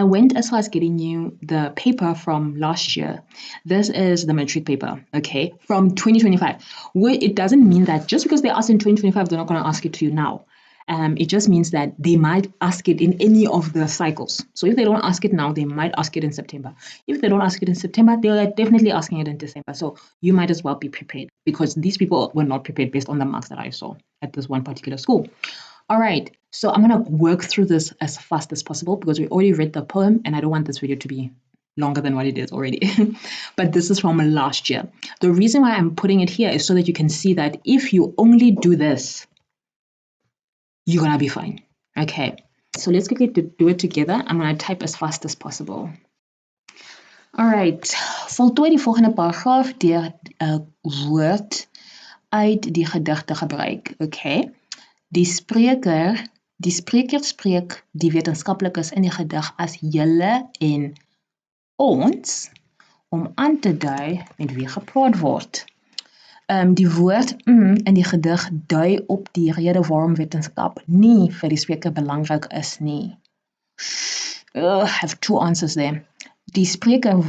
I went as far as getting you the paper from last year. This is the matric paper, okay, from 2025. It doesn't mean that just because they asked in 2025, they're not going to ask it to you now. It just means that they might ask it in any of the cycles. So if they don't ask it now, they might ask it in September. If they don't ask it in September, they're definitely asking it in December. So you might as well be prepared, because these people were not prepared based on the marks that I saw at this one particular school. All right, so I'm going to work through this as fast as possible because we already read the poem and I don't want this video to be longer than what it is already. But this is from last year. The reason why I'm putting it here is so that you can see that if you only do this, you're going to be fine. Okay, so let's quickly do it together. I'm going to type as fast as possible. All right, voltooi die volgende paragraaf deur 'n woord uit die gedigte gebruik. Okay. Die spreker spreek die wetenskaplikes in die gedig as julle en ons om aan te dui met wie gepraat word. Die woord in die gedig dui op die rede waarom wetenskap nie vir die spreker belangrik is nie. I have two answers there. Die spreker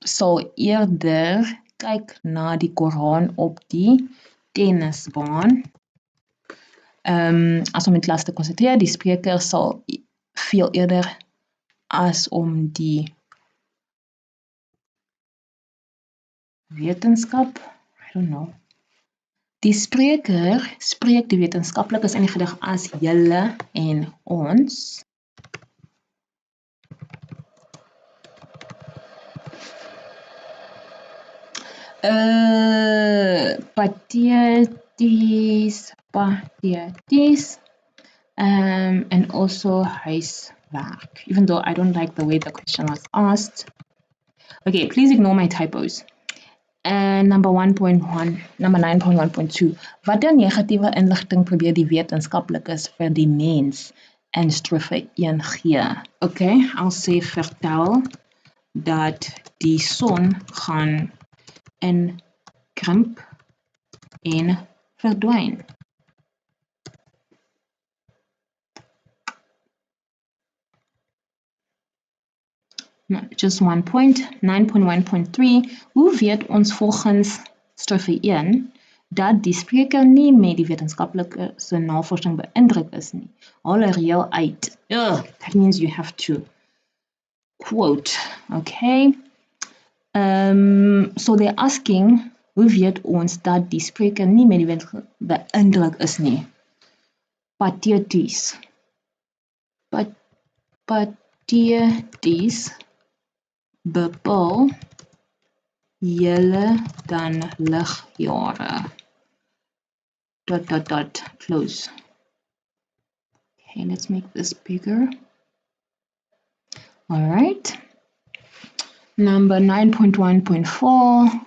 sal eerder kyk na die Koran op die tennisbaan. As om in klas te konsentreer, die spreker sal veel eerder as om die wetenskap, I don't know. Die spreker spreek die wetenskaplikes in die gedig as julle en ons. Patheties, and also huiswerk, even though I don't like the way the question was asked. Okay, please ignore my typos. Number 1.1, number 9.1.2. Watter negatiewe inligting probeer die wetenskaplikes vir die mens in strofe 1 gee? Okay, I'll say vertel dat die son gaan inkrimp en verdwyn. No, just 1 point. 9.1.3. Hoe weet ons volgens strofe 1 dat die spreker nie met die wetenskaplike se navorsing beïndruk is nie? Haal 'n reël uit. That means you have to quote. Okay. So they're asking, hoe weet ons dat die spreker nie met die wetenskap beïndruk is nie? Patheties. Patheties bepaal julle dan ligjare. ... Close. Okay, let's make this bigger. All right. Number 9.1.4.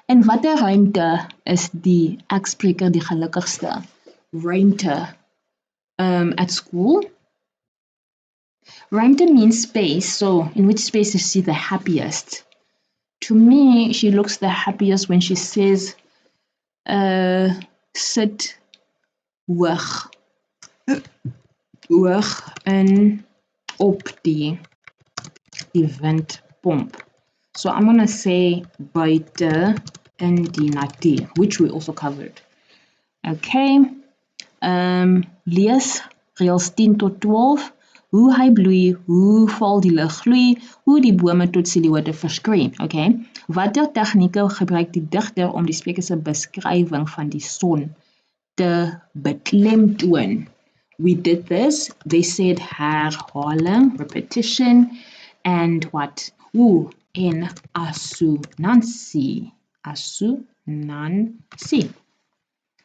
In watter ruimte is die ekspreker die gelukkigste? Ruimte. At school. Ruimte means space, so in which space is she the happiest? To me, she looks the happiest when she says, sit hoog in op die windpomp. So I'm going to say buite in die natuur, which we also covered. Okay. Lees reëls 10 tot 12. Hoe hy bloei, hoe val die lug gloei, hoe die bome tot silhouette verskry. Okay. Watter tegnieke gebruik die digter om die spreker se beskrywing van die son te beklemtoon? We did this. They said herhaling, repetition, and what? En assonansie. Assonansie.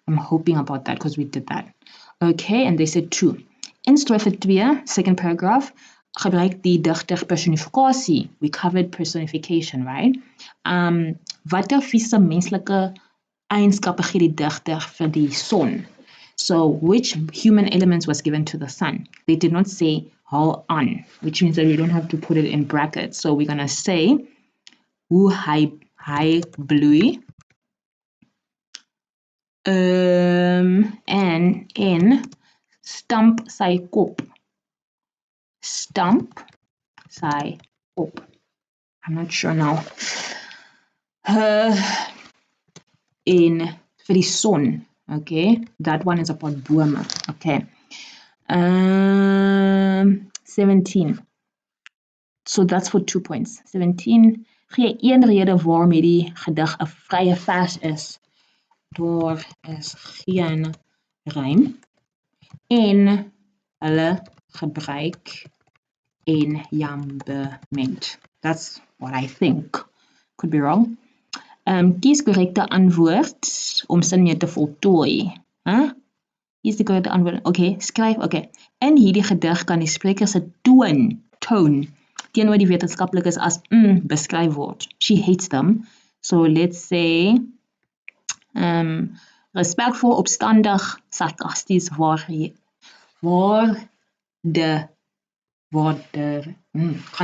I'm hoping about that because we did that. Okay, and they said 2. In strofe 2, second paragraph, gebruik die digter personifikasie. We covered personification, right? Watter vieze menslike eienskappe gee die digter vir die son? So, which human elements was given to the sun? They did not say haal aan, which means that we don't have to put it in brackets. So, we're going to say hoe hy bloei. En stamp sy kop. Stamp sy op. I'm not sure now. In vir die son, okay? That one is about bome, okay? 17. So that's for 2 points. 17. Gee een rede waarom hierdie gedig 'n vrye vers is. Daar is geen rym en hulle gebruik enjambement. That's what I think. Could be wrong. Kies korrekte antwoord om sin mee te voltooi. Kies die korrekte antwoord. Okay, skryf. Okay. In hierdie gedig kan die spreker se toon teenoor die wetenskaplikes as beskryf word. She hates them. So let's say respectful, opstandig, sarcasties, can't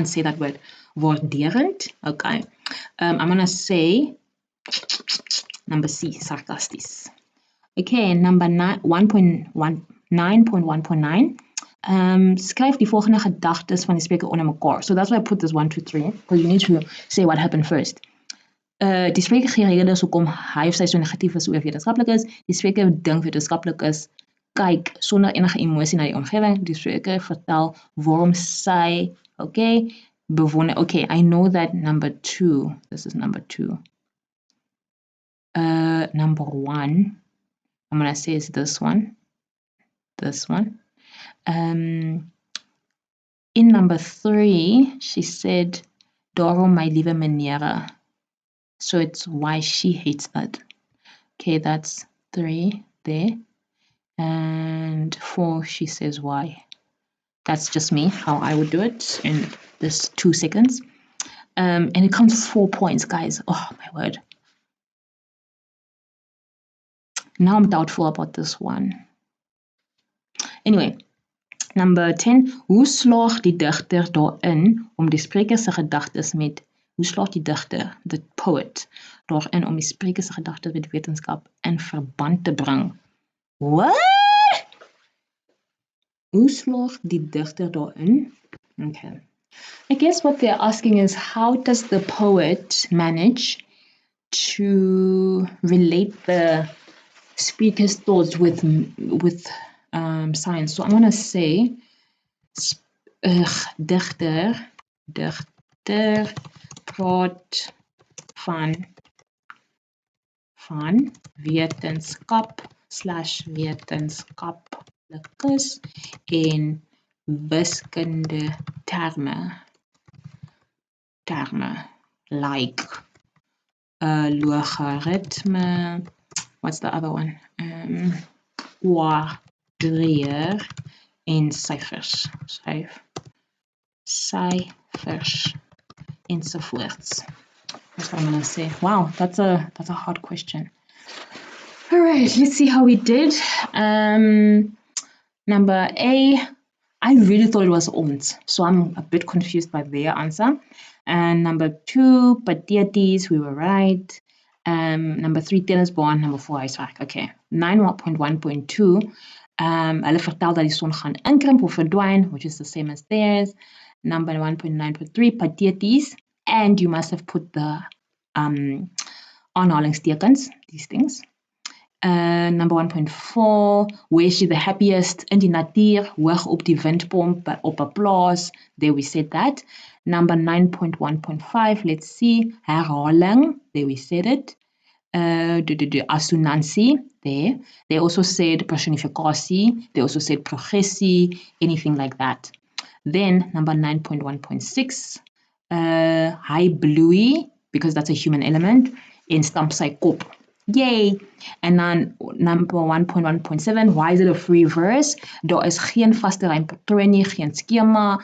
say that word. Waarderend. Okay. I'm gonna say number C, sarcasties. Okay, number 9.1.9. Skryf die volgende gedagtes van die spreker onder mekaar. So that's why I put this 1, 2, 3, because you need to say what happened first. Die spreker gee redes hoekom hy of sy so negatief is oor wetenskaplik is. Die spreker dink wetenskaplik is, kyk sonder enige emosie na die omgewing. Die spreker vertel waarom sy, okay, bewonder. Okay, I know that number 2, this is number 2. Number 1, I'm going to say is this one. This one. In number 3, she said, daarom my liewe meneere. So it's why she hates that. Okay, that's 3 there. And 4, she says why. That's just me, how I would do it in this 2 seconds. And it comes 4 points, guys. Oh, my word. Now I'm doubtful about this one. Anyway, number 10. Hoe slaag die digter daarin om die spreker se gedagtes met hoe slaag die digter, the poet, daarin om die spreker se gedagtes met wetenskap in verband te bring? What? Hoe slaag die digter daarin? Okay. I guess what they're asking is, how does the poet manage to relate the speaker's thoughts with science? So I'm going to say dichter praat van wetenskap/wetenskaplikes en wiskunde terme like logaritme, what's the other one? Quadreer en syfers. Syfers ensovoorts. That's what I'm gonna say. Wow, that's a hard question. All right, let's see how we did. Number A, I really thought it was ons, so I'm a bit confused by their answer. And number 2, patheties, we were right. Number 3, tennisbaan. Number 4, huiswerk. Okay. 9.1.2. Hulle vertel dat die son gaan inkrimp of verdwyn, which is the same as theirs. Number 1.9.3, patheties. And you must have put the aanhalingstekens, these things. Number 1.4, where is she the happiest? In die natuur, hoog op die windpomp, op 'n plaas. There we said that. Number 9.1.5, let's see, herhaling. There we said it. Assonansie, there. They also said personifikasie. They also said progressie, anything like that. Then number 9.1.6, hy bloei, because that's a human element, en stamp sy kop. Yay! And then number 1.1.7, why is it a free verse? Daar is geen vaste rympatroon nie, geen skema,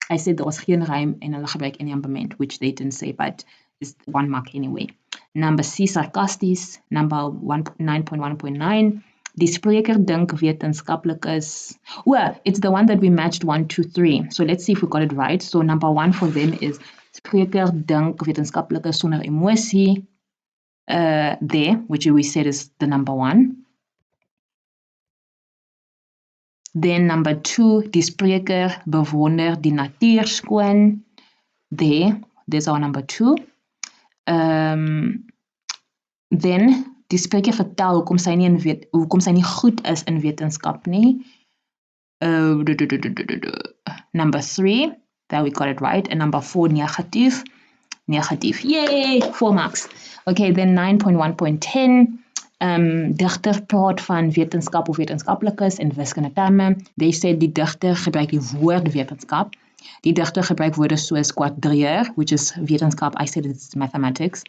I said daar was geen rym en hulle gebruik enjambement, which they didn't say, but it's 1 mark anyway. Number C, sarcasties. Number 9.1.9, die spreker dink wetenskaplik is. It's the one that we matched 1, 2, 3. So let's see if we got it right. So number 1 for them is spreker dink wetenskaplik is sonder emosie. There, which we said is the number 1. Then number 2, die spreker bewonder die natuur skoon. There's our number 2. Then die spreker vertel hoekom sy nie goed is in wetenskap nie. Number 3, there we got it right. And number 4, negatief. Yay, 4 marks. Okay, then 9.1.10. Digter praat van wetenskap of wetenskaplikes in wiskundige terme. They said die digter gebruik die woord wetenskap. Die digter gebruik woorde soos quadrieer, which is wetenskap. I said it's mathematics.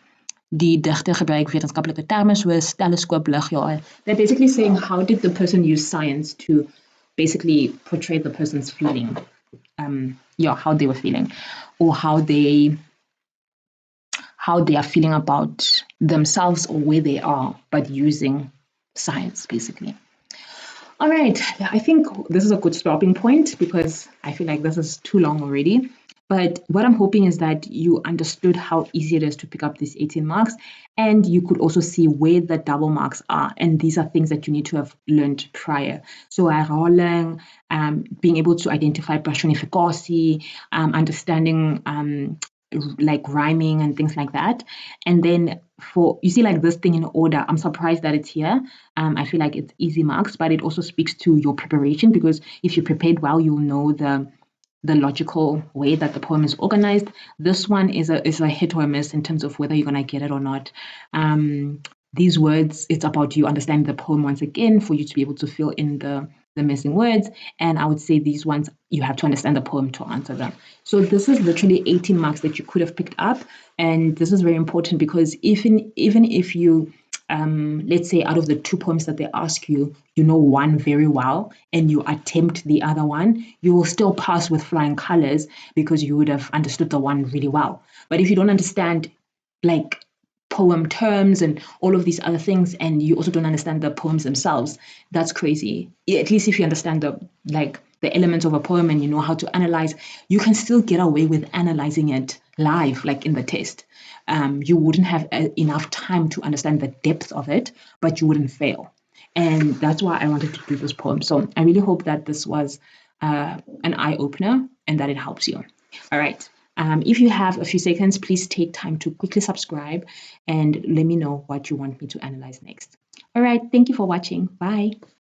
Die digter gebruik wetenskaplike terme soos teleskoop, ligjare. They're basically saying how did the person use science to basically portray the person's feeling. How they were feeling, or how they are feeling about themselves or where they are, but using science, basically. All right, I think this is a good stopping point because I feel like this is too long already. But what I'm hoping is that you understood how easy it is to pick up these 18 marks, and you could also see where the double marks are. And these are things that you need to have learned prior. So herhaling, being able to identify personificasie, understanding like rhyming and things like that. And then you see like this thing in order, I'm surprised that it's here. I feel like it's easy marks, but it also speaks to your preparation, because if you prepared well, you'll know the logical way that the poem is organized. This one is a hit or a miss in terms of whether you're going to get it or not. These words, it's about you understanding the poem once again for you to be able to fill in the missing words. And I would say these ones, you have to understand the poem to answer them. So this is literally 18 marks that you could have picked up. And this is very important because even if you, let's say out of the 2 poems that they ask you, you know one very well and you attempt the other one, you will still pass with flying colors because you would have understood the one really well. But if you don't understand like poem terms and all of these other things, and you also don't understand the poems themselves, that's crazy. At least if you understand the elements of a poem and you know how to analyze, you can still get away with analyzing it live, like in the test. You wouldn't have enough time to understand the depth of it, but you wouldn't fail. And that's why I wanted to do this poem. So I really hope that this was an eye-opener and that it helps you. All right. If you have a few seconds, please take time to quickly subscribe and let me know what you want me to analyze next. All right. Thank you for watching. Bye.